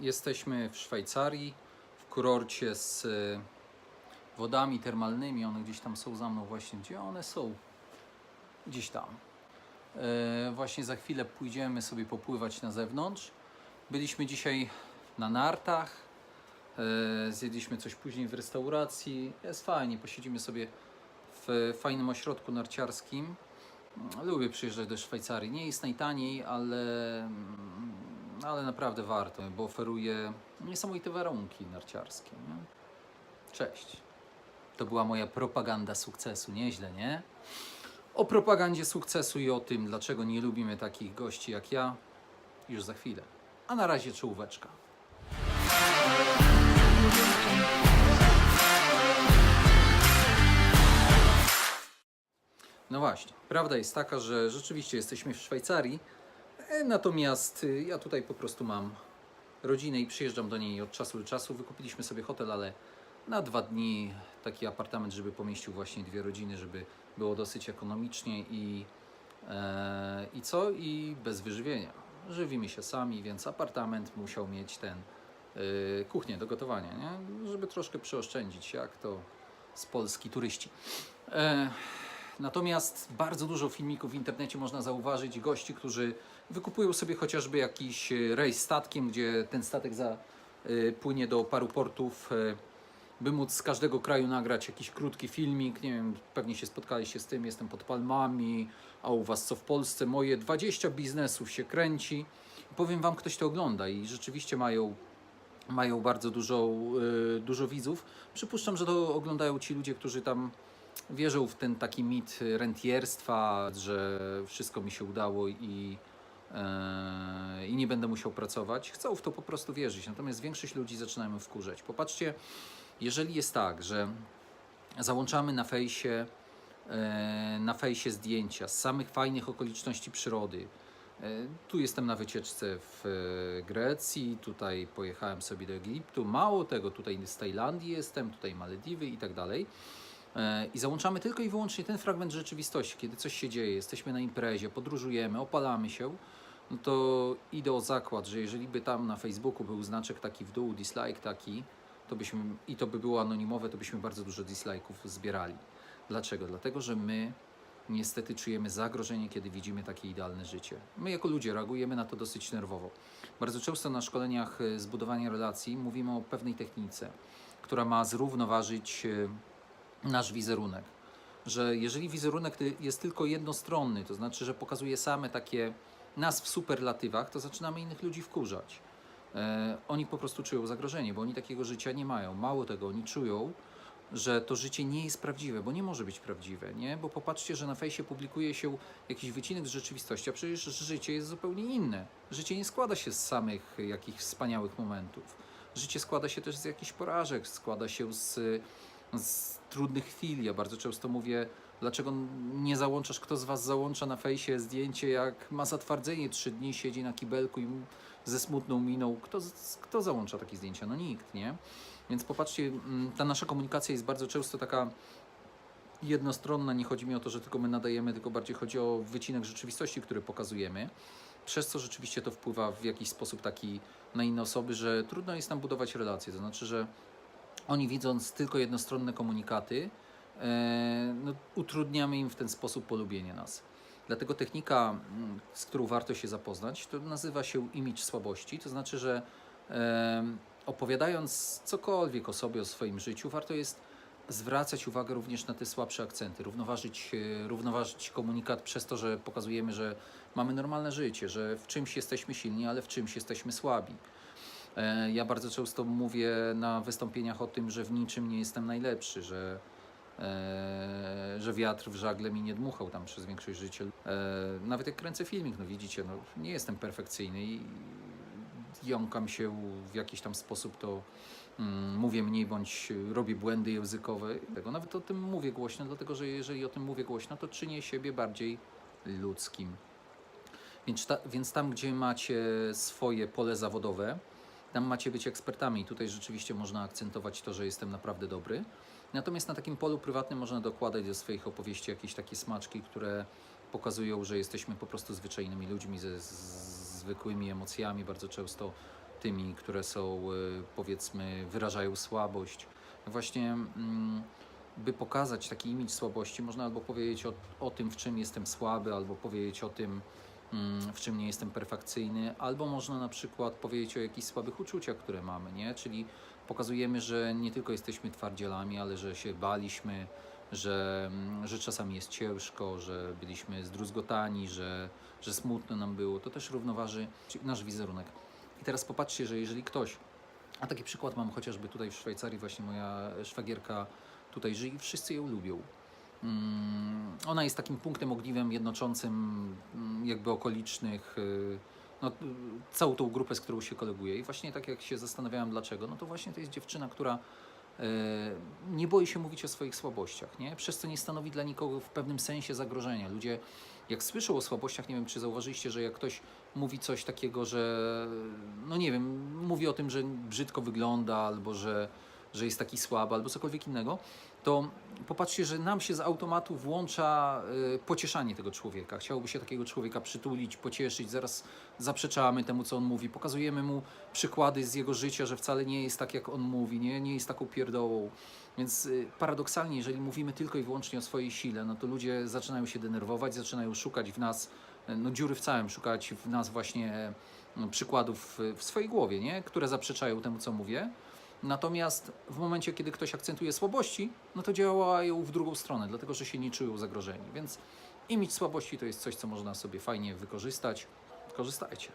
Jesteśmy w Szwajcarii, w kurorcie z wodami termalnymi. One gdzieś tam są za mną właśnie. Gdzie one są? Gdzieś tam. Właśnie za chwilę pójdziemy sobie popływać na zewnątrz. Byliśmy dzisiaj na nartach. Zjedliśmy coś później w restauracji. Jest fajnie, posiedzimy sobie w fajnym ośrodku narciarskim. Lubię przyjeżdżać do Szwajcarii. Nie jest najtaniej, ale naprawdę warto, bo oferuje niesamowite warunki narciarskie. Nie? Cześć. To była moja propaganda sukcesu. Nieźle, nie? O propagandzie sukcesu i o tym, dlaczego nie lubimy takich gości jak ja, już za chwilę. A na razie czołóweczka. No właśnie, prawda jest taka, że rzeczywiście jesteśmy w Szwajcarii, natomiast ja tutaj po prostu mam rodzinę i przyjeżdżam do niej od czasu do czasu. Wykupiliśmy sobie hotel, ale na 2 dni taki apartament, żeby pomieścił właśnie 2 rodziny, żeby było dosyć ekonomicznie i bez wyżywienia. Żywimy się sami, więc apartament musiał mieć kuchnię do gotowania, nie? Żeby troszkę przyoszczędzić, jak to z Polski turyści. Natomiast bardzo dużo filmików w internecie można zauważyć gości, którzy wykupują sobie chociażby jakiś rejs statkiem, gdzie ten statek płynie do paru portów, by móc z każdego kraju nagrać jakiś krótki filmik. Nie wiem, pewnie się spotkaliście z tym, jestem pod palmami, a u Was co w Polsce? Moje 20 biznesów się kręci. Powiem Wam, ktoś to ogląda i rzeczywiście mają bardzo dużo widzów. Przypuszczam, że to oglądają ci ludzie, którzy tam wierzą w ten taki mit rentierstwa, że wszystko mi się udało i nie będę musiał pracować. Chcą w to po prostu wierzyć. Natomiast większość ludzi zaczynają wkurzać. Popatrzcie, jeżeli jest tak, że załączamy na fejsie zdjęcia z samych fajnych okoliczności przyrody. Tu jestem na wycieczce w Grecji, tutaj pojechałem sobie do Egiptu, mało tego, tutaj z Tajlandii jestem, tutaj Malediwy i tak dalej. I załączamy tylko i wyłącznie ten fragment rzeczywistości, kiedy coś się dzieje, jesteśmy na imprezie, podróżujemy, opalamy się, no to idę o zakład, że jeżeli by tam na Facebooku był znaczek taki w dół, dislike taki, to by było anonimowe, to byśmy bardzo dużo dislike'ów zbierali. Dlaczego? Dlatego, że my niestety czujemy zagrożenie, kiedy widzimy takie idealne życie. My jako ludzie reagujemy na to dosyć nerwowo. Bardzo często na szkoleniach zbudowania relacji mówimy o pewnej technice, która ma zrównoważyć nasz wizerunek. Że jeżeli wizerunek jest tylko jednostronny, to znaczy, że pokazuje same takie nas w superlatywach, to zaczynamy innych ludzi wkurzać. Oni po prostu czują zagrożenie, bo oni takiego życia nie mają. Mało tego, oni czują, że to życie nie jest prawdziwe, bo nie może być prawdziwe, nie? Bo popatrzcie, że na fejsie publikuje się jakiś wycinek z rzeczywistości, a przecież życie jest zupełnie inne. Życie nie składa się z samych jakichś wspaniałych momentów. Życie składa się też z jakichś porażek, składa się z trudnych chwil. Ja bardzo często mówię, dlaczego nie załączasz, kto z Was załącza na fejsie zdjęcie, jak ma zatwardzenie 3 dni, siedzi na kibelku i ze smutną miną. Kto załącza takie zdjęcia? No nikt, nie? Więc popatrzcie, ta nasza komunikacja jest bardzo często taka jednostronna. Nie chodzi mi o to, że tylko my nadajemy, tylko bardziej chodzi o wycinek rzeczywistości, który pokazujemy. Przez co rzeczywiście to wpływa w jakiś sposób taki na inne osoby, że trudno jest nam budować relacje. To znaczy, że oni widząc tylko jednostronne komunikaty, utrudniamy im w ten sposób polubienie nas. Dlatego technika, z którą warto się zapoznać, to nazywa się image słabości. To znaczy, że opowiadając cokolwiek o sobie, o swoim życiu, warto jest zwracać uwagę również na te słabsze akcenty, równoważyć komunikat przez to, że pokazujemy, że mamy normalne życie, że w czymś jesteśmy silni, ale w czymś jesteśmy słabi. Ja bardzo często mówię na wystąpieniach o tym, że w niczym nie jestem najlepszy, że wiatr w żagle mi nie dmuchał tam przez większość życia. Nawet jak kręcę filmik, no widzicie, no, nie jestem perfekcyjny i jąkam się w jakiś tam sposób, to mówię mniej bądź robię błędy językowe. Nawet o tym mówię głośno, dlatego że jeżeli o tym mówię głośno, to czynię siebie bardziej ludzkim. Więc tam, gdzie macie swoje pole zawodowe, tam macie być ekspertami i tutaj rzeczywiście można akcentować to, że jestem naprawdę dobry. Natomiast na takim polu prywatnym można dokładać do swoich opowieści jakieś takie smaczki, które pokazują, że jesteśmy po prostu zwyczajnymi ludźmi ze zwykłymi emocjami. Bardzo często tymi, które są, powiedzmy, wyrażają słabość. Właśnie, by pokazać taki imidż słabości, można albo powiedzieć o tym, w czym jestem słaby, albo powiedzieć o tym, w czym nie jestem perfekcyjny, albo można na przykład powiedzieć o jakichś słabych uczuciach, które mamy, nie? Czyli pokazujemy, że nie tylko jesteśmy twardzielami, ale że się baliśmy, że czasami jest ciężko, że byliśmy zdruzgotani, że smutno nam było. To też równoważy nasz wizerunek. I teraz popatrzcie, że jeżeli ktoś, a taki przykład mam chociażby tutaj w Szwajcarii, właśnie moja szwagierka tutaj żyje i wszyscy ją lubią. Ona jest takim punktem ogniwem jednoczącym jakby okolicznych, całą tą grupę, z którą się koleguję. I właśnie tak jak się zastanawiałem dlaczego, no to właśnie to jest dziewczyna, która nie boi się mówić o swoich słabościach, nie? Przez co nie stanowi dla nikogo w pewnym sensie zagrożenia. Ludzie, jak słyszą o słabościach, nie wiem, czy zauważyliście, że jak ktoś mówi coś takiego, że, no nie wiem, mówi o tym, że brzydko wygląda, albo że jest taki słaby, albo cokolwiek innego, to popatrzcie, że nam się z automatu włącza pocieszanie tego człowieka. Chciałoby się takiego człowieka przytulić, pocieszyć, zaraz zaprzeczamy temu, co on mówi, pokazujemy mu przykłady z jego życia, że wcale nie jest tak, jak on mówi, nie jest taką pierdołą. Więc paradoksalnie, jeżeli mówimy tylko i wyłącznie o swojej sile, no to ludzie zaczynają się denerwować, zaczynają szukać w nas, no dziury w całym, szukać w nas właśnie przykładów w swojej głowie, nie? Które zaprzeczają temu, co mówię. Natomiast w momencie, kiedy ktoś akcentuje słabości, no to działają w drugą stronę, dlatego że się nie czują zagrożeni. Więc imidż słabości to jest coś, co można sobie fajnie wykorzystać. Korzystajcie.